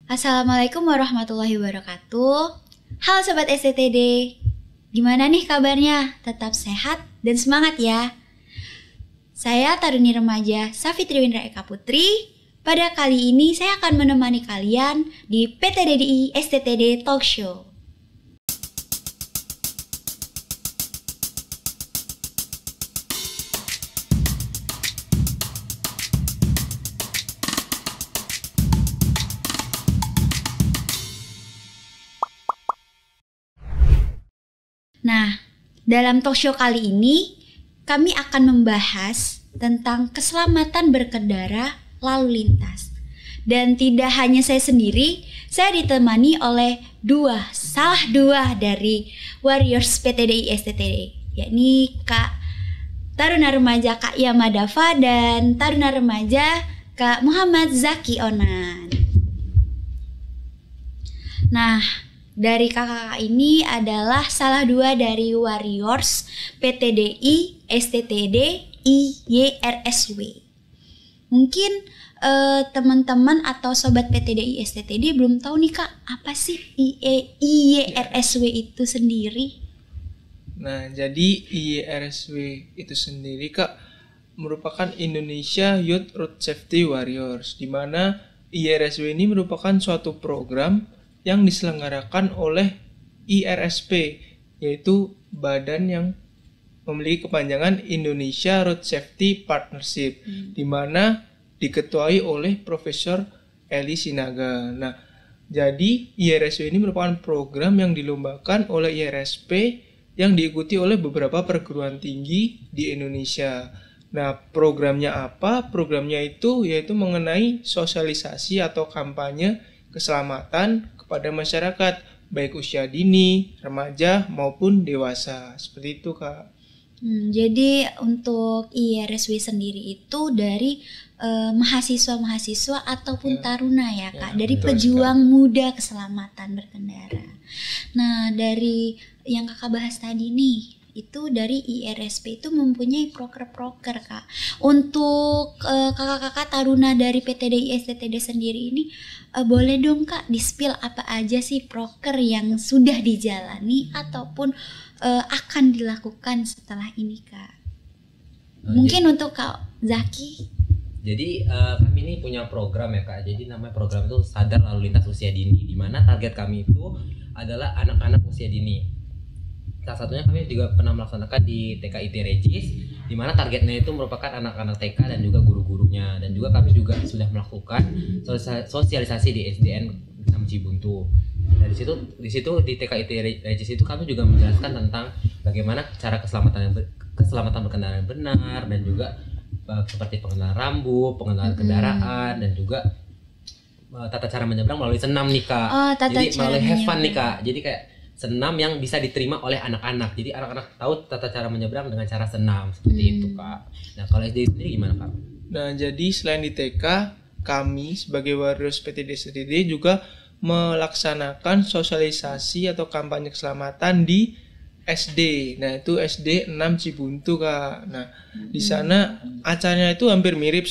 Assalamualaikum warahmatullahi wabarakatuh. Halo Sobat STTD, gimana nih kabarnya? Tetap sehat dan semangat ya. Saya Taruni Remaja Safitri Windra Eka Putri. Pada kali ini saya akan menemani kalian di PTDDI STTD Talk Show. Nah, dalam talk show kali ini kami akan membahas tentang keselamatan berkendara lalu lintas. Dan tidak hanya saya sendiri, saya ditemani oleh salah dua dari Warriors PTDI STTD, yakni Kak Taruna Remaja Kak Yamadava dan Taruna Remaja Kak Muhammad Zaki Onan. Nah, dari kakak ini adalah salah dua dari Warriors PTDI STTD IYRSW. Mungkin teman-teman atau sobat PTDI STTD belum tahu nih Kak, apa sih IYRSW itu sendiri? Nah, jadi IYRSW itu sendiri Kak merupakan Indonesia Youth Road Safety Warriors, di mana IYRSW ini merupakan suatu program yang diselenggarakan oleh IRSP, yaitu badan yang memiliki kepanjangan Indonesia Road Safety Partnership, di mana diketuai oleh Profesor Eli Sinaga. Nah, jadi IRSP ini merupakan program yang dilombakan oleh IRSP yang diikuti oleh beberapa perguruan tinggi di Indonesia. Nah, programnya apa? Programnya itu yaitu mengenai sosialisasi atau kampanye keselamatan kepada masyarakat, baik usia dini, remaja maupun dewasa. Seperti itu Kak. Jadi untuk IRSW sendiri itu dari mahasiswa-mahasiswa ataupun taruna ya Kak, dari pejuang muda keselamatan berkendara. Nah, dari yang Kakak bahas tadi nih, itu dari IRSP itu mempunyai proker-proker Kak. Untuk kakak-kakak taruna dari PTDI STTD sendiri ini, boleh dong Kak di-spill apa aja sih proker yang sudah dijalani ataupun akan dilakukan setelah ini Kak? Mungkin untuk Kak Zaki. Jadi kami ini punya program ya Kak. Jadi namanya program itu Sadar Lalu Lintas Usia Dini, di mana target kami itu adalah anak-anak usia dini. Salah satunya kami juga pernah melaksanakan di TKIT Regis, di mana targetnya itu merupakan anak-anak TK dan juga guru-gurunya, dan juga kami juga sudah melakukan sosialisasi di SDN 6 Cibuntu. Nah, di situ di TKIT Regis itu kami juga menjelaskan tentang bagaimana cara keselamatan berkendara yang benar, dan juga seperti pengenalan rambu, pengenalan kendaraan, dan juga tata cara menyeberang melalui senam nih Kak. Jadi melalui have fun nih Kak. Jadi kayak senam yang bisa diterima oleh anak-anak. Jadi anak-anak tahu tata cara menyeberang dengan cara senam, seperti itu Kak. Nah, kalau SD sendiri gimana Kak? Nah, jadi selain di TK, kami sebagai Warriors PTDI STTD juga melaksanakan sosialisasi atau kampanye keselamatan di SD. Nah, itu SD 6 Cibuntu Kak. Nah, di sana acaranya itu hampir mirip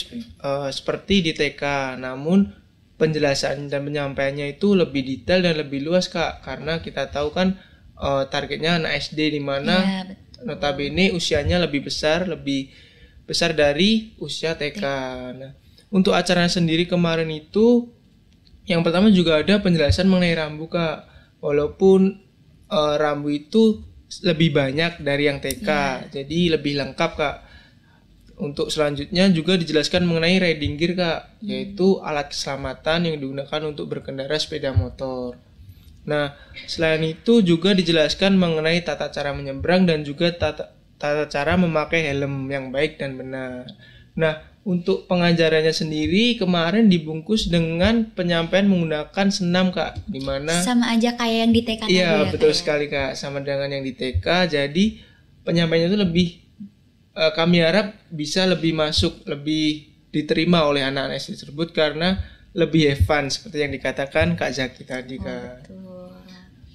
seperti di TK, namun penjelasan dan penyampaiannya itu lebih detail dan lebih luas Kak, karena kita tahu kan targetnya anak SD, di mana notabene usianya lebih besar dari usia TK. Nah, untuk acaranya sendiri kemarin itu yang pertama juga ada penjelasan mengenai rambu Kak, walaupun rambu itu lebih banyak dari yang TK, jadi lebih lengkap Kak. Untuk selanjutnya juga dijelaskan mengenai riding gear Kak, yaitu alat keselamatan yang digunakan untuk berkendara sepeda motor. Nah, selain itu juga dijelaskan mengenai tata cara menyeberang dan juga tata cara memakai helm yang baik dan benar. Nah, untuk pengajarannya sendiri kemarin dibungkus dengan penyampaian menggunakan senam Kak, di mana sama aja kayak yang di TK tadi ya. Iya, betul sekali Kak, sama dengan yang di TK. Jadi penyampaiannya itu lebih kami harap bisa lebih diterima oleh anak-anak SD tersebut karena lebih have fun seperti yang dikatakan Kak Zaki tadi Kak. Betul.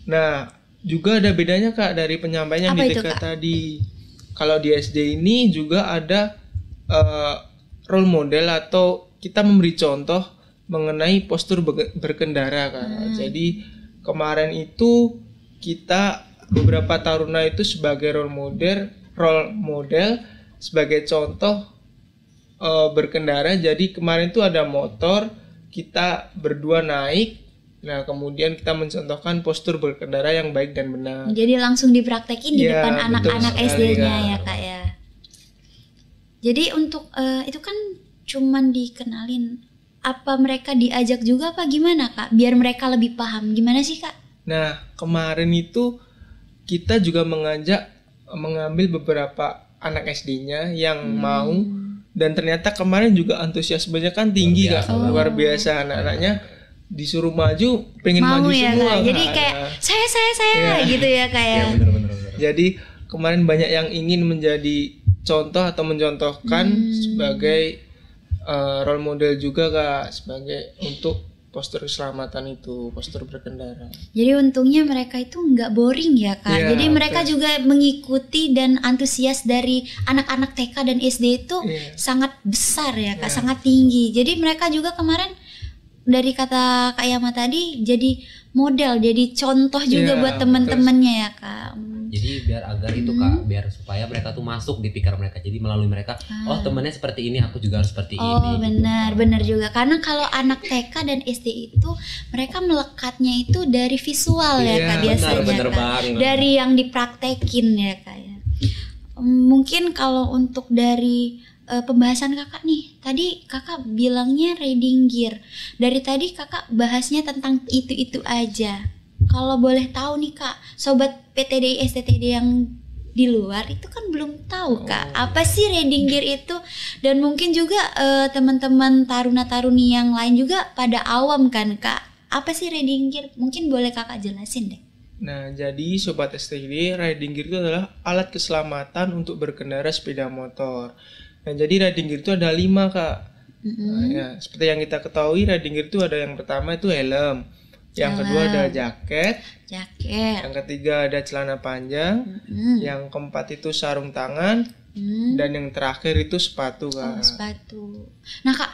Nah, juga ada bedanya Kak dari penyampaian yang di TK tadi. Kalau di SD ini juga ada role model atau kita memberi contoh mengenai postur berkendara Kak. Jadi kemarin itu kita beberapa taruna itu sebagai role model sebagai contoh berkendara. Jadi kemarin itu ada motor, kita berdua naik. Nah, kemudian kita mencontohkan postur berkendara yang baik dan benar. Jadi langsung dipraktekin di Ya, depan betul anak-anak sekali, SD-nya Kak. ya Kak ya. Jadi untuk itu kan cuman dikenalin, apa mereka diajak juga apa gimana Kak? Biar mereka lebih paham. Gimana sih Kak? Nah, kemarin itu kita juga mengambil beberapa anak SD-nya yang mau, dan ternyata kemarin juga antusiasmenya kan tinggi Luar Kak. biasa. Luar biasa, anak-anaknya disuruh maju pengen Mau maju ya semua Kak? Jadi Kak. kayak saya Iya. gitu ya Kak ya. Ya benar. Jadi kemarin banyak yang ingin menjadi contoh atau mencontohkan sebagai role model juga Kak, sebagai untuk postur keselamatan itu, postur berkendara. Jadi untungnya mereka itu nggak boring ya Kak. Iya, Jadi mereka betul. juga mengikuti dan antusias dari anak-anak TK dan SD itu Iya. sangat besar ya Kak, Iya. sangat tinggi. Jadi mereka juga kemarin dari kata Kak Yama tadi jadi model, jadi contoh juga Iya, buat teman-temannya ya Kak. Jadi biar agar itu Kak, biar supaya mereka tuh masuk di pikiran mereka. Jadi melalui mereka, oh temennya seperti ini, aku juga harus seperti ini. Oh gitu. benar juga, karena kalau anak TK dan SD itu mereka melekatnya itu dari visual ya Iya, Kak biasanya benar Kak. banget. Dari yang dipraktekin ya Kak ya. Mungkin kalau untuk dari pembahasan Kakak nih, tadi Kakak bilangnya riding gear. Dari tadi Kakak bahasnya tentang itu aja. Kalau boleh tahu nih Kak, sobat PTDI STTD yang di luar itu kan belum tahu Kak, apa sih riding gear itu, dan mungkin juga teman-teman taruna-taruni yang lain juga pada awam kan Kak. Apa sih riding gear? Mungkin boleh Kakak jelasin deh. Nah, jadi sobat STD, riding gear itu adalah alat keselamatan untuk berkendara sepeda motor. Nah, jadi riding gear itu ada 5 Kak. Nah, ya, seperti yang kita ketahui, riding gear itu ada yang pertama itu helm, yang kedua ada jaket, yang ketiga ada celana panjang, yang keempat itu sarung tangan, dan yang terakhir itu sepatu Kak. Sepatu. Nah Kak,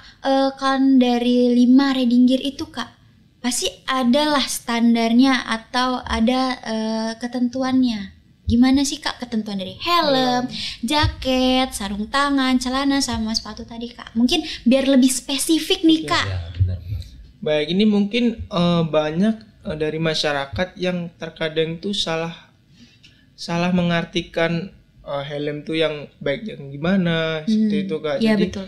kan dari 5 riding gear itu Kak, pasti adalah standarnya atau ada ketentuannya. Gimana sih Kak ketentuan dari helm, jaket, sarung tangan, celana sama sepatu tadi Kak? Mungkin biar lebih spesifik nih Kak. Ya, benar. Baik, ini mungkin banyak dari masyarakat yang terkadang itu salah mengartikan helm itu yang baik yang gimana, seperti itu Kak. Iya Jadi betul.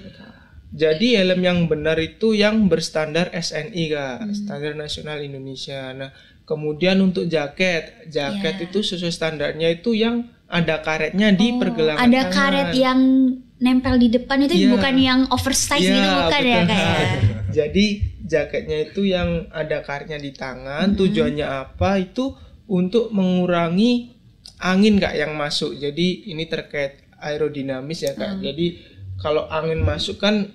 Jadi helm yang benar itu yang berstandar SNI Kak, Standar Nasional Indonesia. Nah, kemudian untuk jaket itu sesuai standarnya itu yang ada karetnya di pergelangan Ada tangan. karet yang nempel di depan itu Iya. bukan yang oversize Iya, gitu bukan ya betul. Kak ya? Jadi jaketnya itu yang ada karetnya di tangan, tujuannya apa? Itu untuk mengurangi angin Kak yang masuk. Jadi ini terkait aerodinamis ya Kak. Jadi kalau angin masuk kan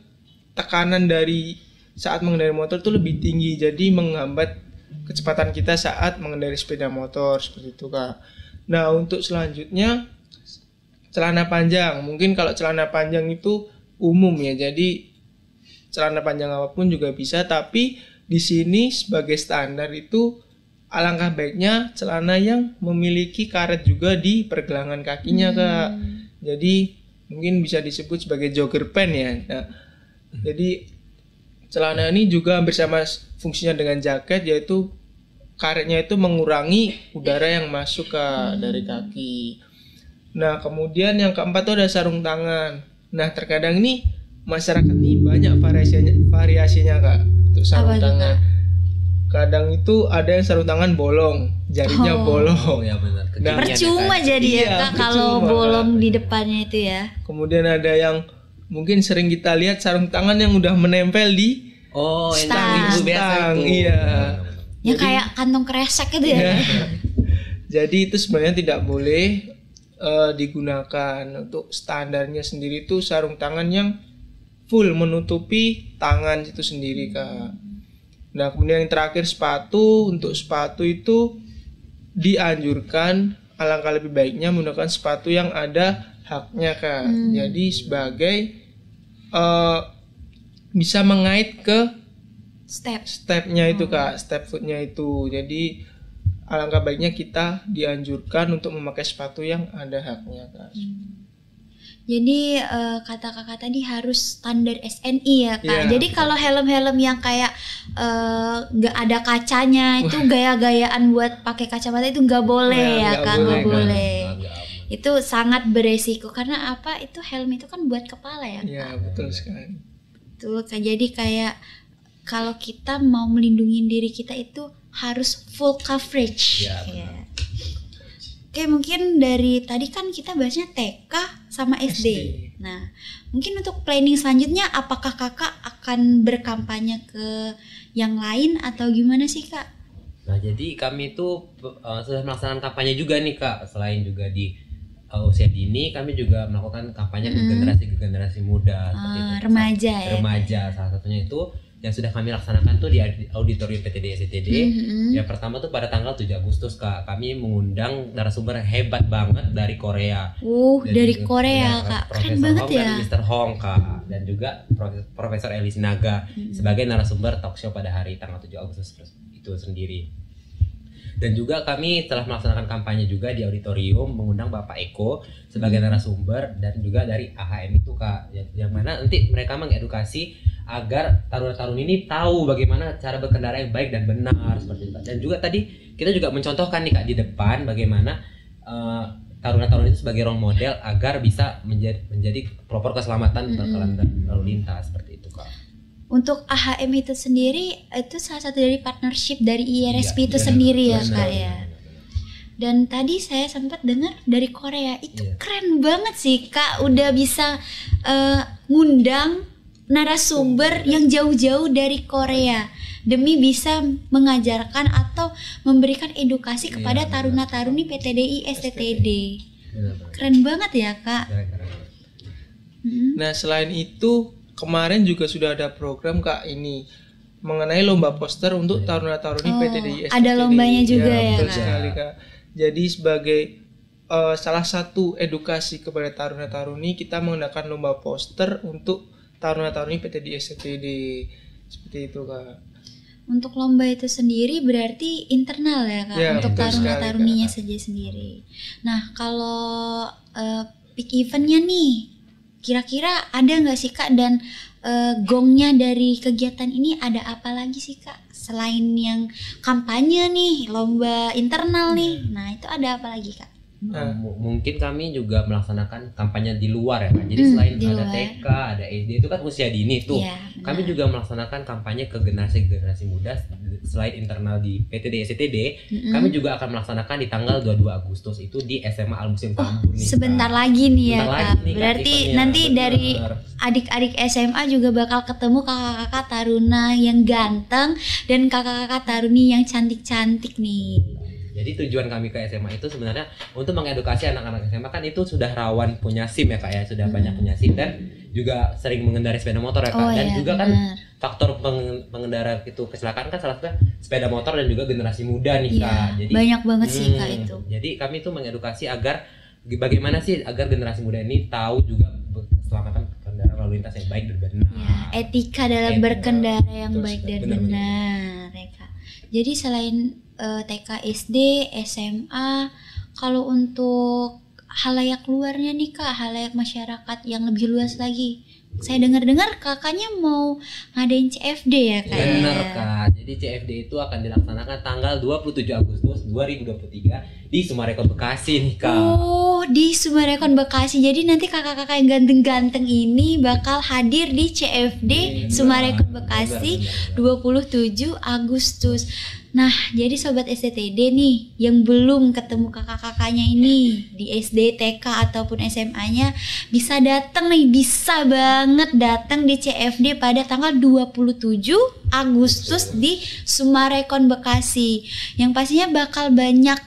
tekanan dari saat mengendarai motor itu lebih tinggi, jadi menghambat kecepatan kita saat mengendarai sepeda motor, seperti itu Kak. Nah, untuk selanjutnya celana panjang. Mungkin kalau celana panjang itu umum ya, jadi celana panjang apapun juga bisa, tapi di sini sebagai standar itu alangkah baiknya celana yang memiliki karet juga di pergelangan kakinya Kak. Jadi mungkin bisa disebut sebagai jogger pant ya. Nah, jadi celana ini juga bersama fungsinya dengan jaket, yaitu karetnya itu mengurangi udara yang masuk ke dari kaki. Nah, kemudian yang keempat itu ada sarung tangan. Nah, terkadang ini masyarakat ini banyak variasinya Kak untuk sarung tangan. Kadang itu ada yang sarung tangan bolong, jarinya bolong. Oh ya benar. Nah, Percuma jadi ya Iya, Kak kalau percuma, bolong di depannya itu ya. Kemudian ada yang mungkin sering kita lihat sarung tangan yang udah menempel di Oh, yang Stang. ibu biasa stang, itu. iya. Yang kayak kantong kresek gitu ya. Ya. Jadi itu sebenarnya tidak boleh digunakan. Untuk standarnya sendiri itu sarung tangan yang full menutupi tangan itu sendiri Kak. Nah, kemudian yang terakhir sepatu. Untuk sepatu itu dianjurkan, alangkah lebih baiknya menggunakan sepatu yang ada haknya Kak. Jadi sebagai bisa mengait ke stepnya itu Kak, step footnya itu. Jadi alangkah baiknya kita dianjurkan untuk memakai sepatu yang ada haknya Kak. Jadi kata kakak tadi harus standar SNI ya Kak. Iya, Jadi kalau helm-helm yang kayak nggak ada kacanya itu gaya-gayaan buat pakai kacamata itu nggak boleh ya Kak, nggak boleh. Itu sangat beresiko karena apa? Itu helm itu kan buat kepala ya Kak. Iya, betul sekali. Betul Kak. Jadi kayak kalau kita mau melindungi diri kita itu harus full coverage. Iya. Oke, mungkin dari tadi kan kita bahasnya TK sama SD. Nah, mungkin untuk planning selanjutnya apakah kakak akan berkampanye ke yang lain atau gimana sih Kak? Nah, jadi kami itu sudah melaksanakan kampanye juga nih Kak. Selain juga di usia dini, kami juga melakukan kampanye ke generasi muda seperti itu. Remaja ya. Remaja, salah satunya itu yang sudah kami laksanakan tuh di auditorium PTD STTD. Yang pertama tuh pada tanggal 7 Agustus Kak, kami mengundang narasumber hebat banget dari Korea. Dari Korea Kak, keren banget ya. Mr. Hong Kak, dan juga Profesor Elis Naga sebagai narasumber talk show pada hari tanggal 7 Agustus itu sendiri. Dan juga kami telah melaksanakan kampanye juga di auditorium mengundang Bapak Eko sebagai narasumber dan juga dari AHM itu Kak, yang mana nanti mereka mengedukasi agar taruna-taruni ini tahu bagaimana cara berkendara yang baik dan benar seperti itu. Dan juga tadi kita juga mencontohkan nih Kak di depan bagaimana taruna-taruni itu sebagai role model agar bisa menjadi pelopor keselamatan berkelana lalu lintas seperti itu Kak. Untuk AHM itu sendiri itu salah satu dari partnership dari IRSP itu sendiri ya Kak ya. Dan tadi saya sempat dengar dari Korea itu keren banget sih Kak, udah bisa ngundang narasumber yang jauh-jauh dari Korea demi bisa mengajarkan atau memberikan edukasi kepada taruna-taruni PTDI STTD. Keren banget ya Kak. Nah, selain itu kemarin juga sudah ada program Kak ini mengenai lomba poster untuk taruna-taruni PTDI STTD. Ada lombanya juga ya betul Kak. sekali Kak. Jadi sebagai salah satu edukasi kepada taruna-taruni, kita menggunakan lomba poster untuk taruna-taruni PTDI STTD seperti itu Kak. Untuk lomba itu sendiri berarti internal ya Kak, untuk taruna-taruninya saja sendiri. Nah, kalau peak eventnya nih, kira-kira ada nggak sih Kak, dan gongnya dari kegiatan ini ada apa lagi sih Kak? Selain yang kampanye nih, lomba internal nih, nah itu ada apa lagi Kak? Mungkin kami juga melaksanakan kampanye di luar ya Kak. Jadi selain ada TK, ada SD itu kan usia dini tuh. Kami juga melaksanakan kampanye ke generasi muda selain internal di PTD STTD. Kami juga akan melaksanakan di tanggal 22 Agustus itu di SMA Al Muslim Tambun nih. Sebentar lagi nih ya Kak. Nih, berarti nanti dari adik-adik SMA juga bakal ketemu kakak-kakak taruna yang ganteng dan kakak-kakak taruni yang cantik-cantik nih. Jadi tujuan kami ke SMA itu sebenarnya untuk mengedukasi anak-anak SMA, kan itu sudah rawan punya SIM ya Kak ya, sudah banyak punya SIM dan juga sering mengendarai sepeda motor ya Kak. Dan juga kan faktor pengendara itu kecelakaan kan salah satunya sepeda motor dan juga generasi muda nih Kak. Jadi banyak banget sih Kak itu. Jadi kami itu mengedukasi agar bagaimana sih agar generasi muda ini tahu juga keselamatan kendaraan lalu lintas yang baik dan benar. Ya, etika dalam berkendara yang baik dan benar ya Kak. Jadi selain TK, SD, SMA, kalau untuk halayak luarnya nih Kak, halayak masyarakat yang lebih luas lagi, saya dengar-dengar kakaknya mau ngadain CFD ya Kak. Benar Kak, jadi CFD itu akan dilaksanakan tanggal 27 Agustus 2023 di Sumarekon Bekasi nih Kak. Oh, di Sumarekon Bekasi. Jadi nanti kakak-kakak yang ganteng-ganteng ini bakal hadir di CFD Sumarekon Bekasi 27 Agustus. Nah, jadi sobat STTD nih yang belum ketemu kakak-kakaknya ini di SD, TK ataupun SMA-nya bisa datang nih, bisa banget datang di CFD pada tanggal 27 Agustus di Sumarekon Bekasi. Yang pastinya bakal banyak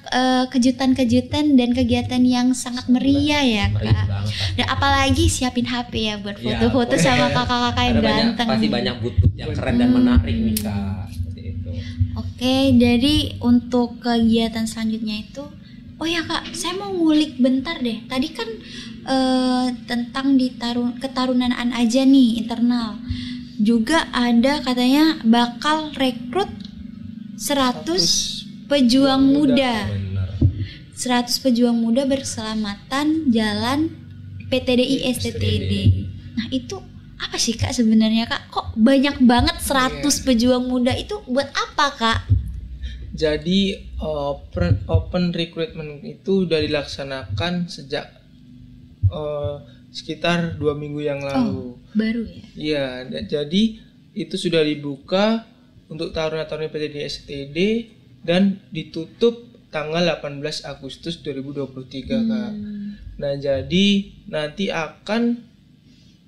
kejutan-kejutan dan kegiatan yang sangat meriah ya Kak. Dan apalagi siapin HP ya buat foto-foto sama kakak-kakak yang ganteng. Pasti banyak butut yang keren dan menarik nih Kak. Oke, jadi untuk kegiatan selanjutnya itu, oh ya Kak, saya mau ngulik bentar deh. Tadi kan tentang di ketarunaan aja nih internal. juga ada katanya bakal rekrut 100 pejuang muda. Benar. 100 pejuang muda berkeselamatan jalan PTDI STTD. Nah, itu apa sih Kak sebenarnya Kak? Kok banyak banget 100 pejuang muda itu buat apa Kak? Jadi open recruitment itu udah dilaksanakan sejak sekitar 2 minggu yang lalu. Baru ya? Iya, jadi itu sudah dibuka untuk taruna-taruna PTDI STTD dan ditutup tanggal 18 Agustus 2023 Kak. Nah, jadi nanti akan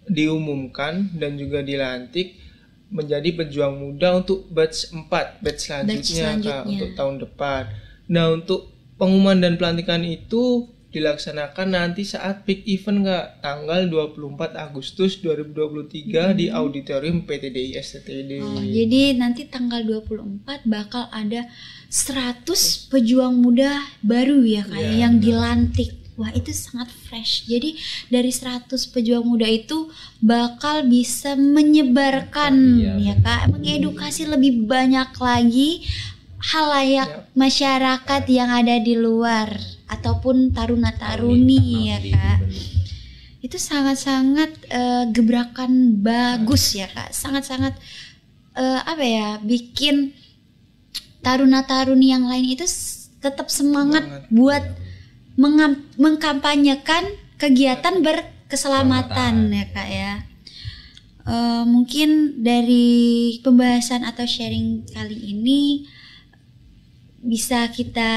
diumumkan dan juga dilantik menjadi pejuang muda untuk batch 4, batch selanjutnya Kak, untuk tahun depan. Nah, untuk pengumuman dan pelantikan itu dilaksanakan nanti saat peak event Kak, tanggal 24 Agustus 2023 di auditorium PTDI STTD. Jadi nanti tanggal 24 bakal ada 100 pejuang muda baru ya Kak yang dilantik. Wah, itu sangat fresh. Jadi dari 100 pejuang muda itu bakal bisa menyebarkan ya Kak, mengedukasi lebih banyak lagi halayak masyarakat yang ada di luar ataupun taruna-taruni ya Kak. Itu sangat-sangat gebrakan bagus ya Kak. Sangat-sangat bikin taruna-taruni yang lain itu tetap semangat buat mengkampanyekan kegiatan berkeselamatan ya Kak ya. Mungkin dari pembahasan atau sharing kali ini bisa kita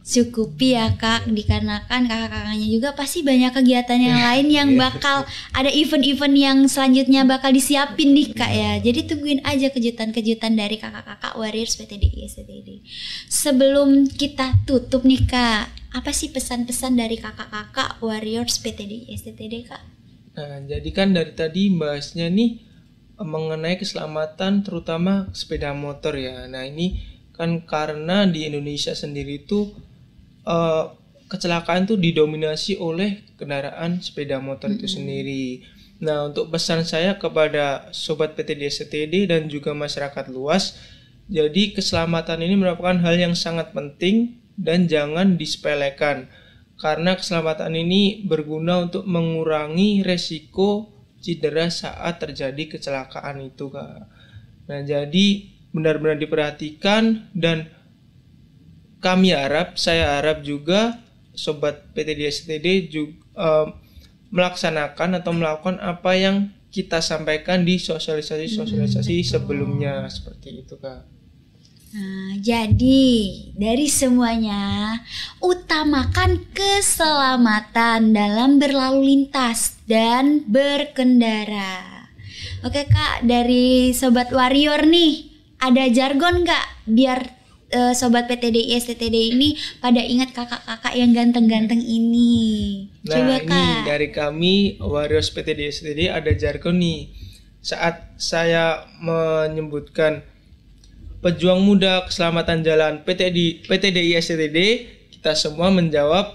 cukupi ya Kak, dikarenakan kakak-kakaknya juga pasti banyak kegiatan yang lain yang bakal ada event-event yang selanjutnya bakal disiapin nih Kak ya. Jadi tungguin aja kejutan-kejutan dari kakak-kakak Warriors PTDI STTD. Sebelum kita tutup nih Kak, apa sih pesan-pesan dari kakak-kakak Warriors PTDI STTD Kak? Nah, jadi kan dari tadi bahasnya nih mengenai keselamatan terutama sepeda motor ya. Nah, ini kan karena di Indonesia sendiri itu kecelakaan tuh didominasi oleh kendaraan sepeda motor itu sendiri. Nah, untuk pesan saya kepada sobat PTDI STTD dan juga masyarakat luas, jadi keselamatan ini merupakan hal yang sangat penting dan jangan disepelekan, karena keselamatan ini berguna untuk mengurangi resiko cedera saat terjadi kecelakaan itu Kak. Nah, jadi benar-benar diperhatikan dan saya harap juga sobat PTDI STTD juga melaksanakan atau melakukan apa yang kita sampaikan di sosialisasi sebelumnya seperti itu Kak. Nah, jadi dari semuanya utamakan keselamatan dalam berlalu lintas dan berkendara. Oke Kak, dari Sobat Warrior nih, ada jargon nggak biar Sobat PTDI STTD ini pada ingat kakak-kakak yang ganteng-ganteng ini? Nah, coba ini Kak. dari kami Warriors PTDI STTD ada jargon nih. Saat saya menyebutkan pejuang muda keselamatan jalan PTDI STTD, kita semua menjawab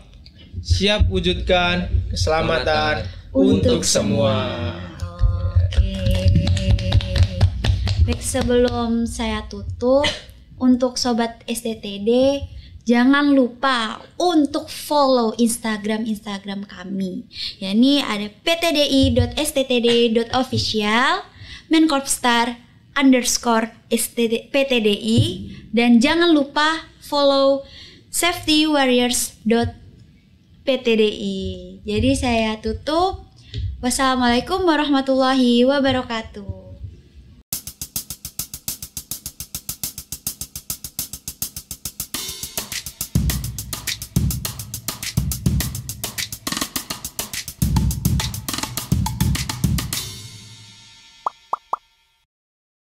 siap wujudkan keselamatan untuk semua. Oke. Baik, sebelum saya tutup, untuk Sobat STTD, jangan lupa untuk follow Instagram kami. Yakni ada ptdi.sttd.official, menkorpstar_PTDI, dan jangan lupa follow safetywarriors.ptdi. Jadi saya tutup. Wassalamualaikum warahmatullahi wabarakatuh.